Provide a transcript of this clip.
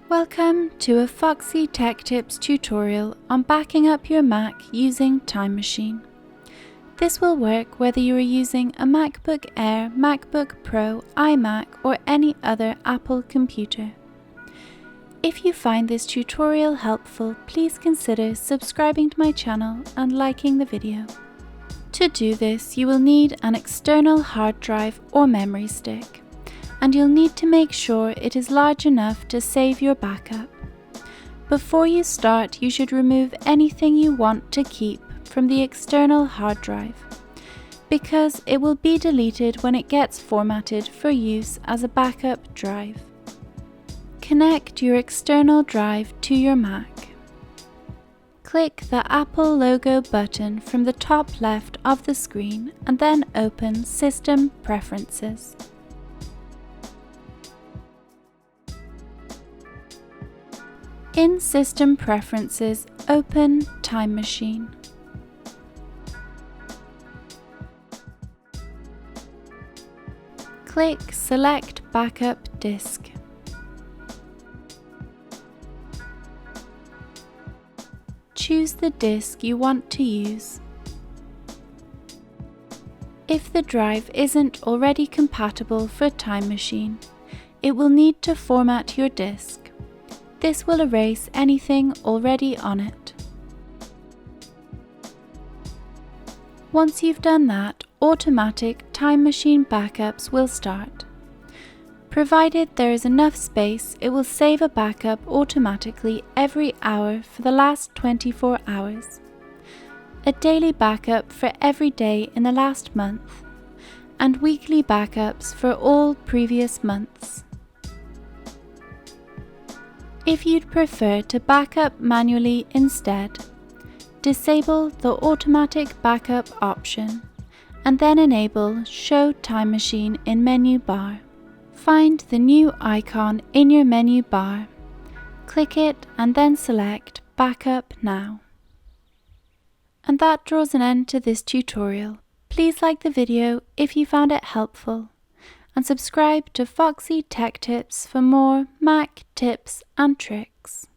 Welcome to a Foxy Tech Tips tutorial on backing up your Mac using Time Machine. This will work whether you are using a MacBook Air, MacBook Pro, iMac or any other Apple computer. If you find this tutorial helpful, please consider subscribing to my channel and liking the video. To do this, you will need an external hard drive or memory stick, and you'll need to make sure it is large enough to save your backup. Before you start, you should remove anything you want to keep from the external hard drive, because it will be deleted when it gets formatted for use as a backup drive. Connect your external drive to your Mac. Click the Apple logo button from the top left of the screen and then open System Preferences. In System Preferences, open Time Machine. Click Select Backup Disk. Choose the disk you want to use. If the drive isn't already compatible for Time Machine, it will need to format your disk. This will erase anything already on it. Once you've done that, automatic Time Machine backups will start. Provided there is enough space, it will save a backup automatically every hour for the last 24 hours. A daily backup for every day in the last month, and weekly backups for all previous months. If you'd prefer to backup manually instead, disable the automatic backup option and then enable Show Time Machine in menu bar. Find the new icon in your menu bar, click it and then select Backup Now. And that draws an end to this tutorial. Please like the video if you found it helpful, and subscribe to Foxy Tech Tips for more Mac tips and tricks.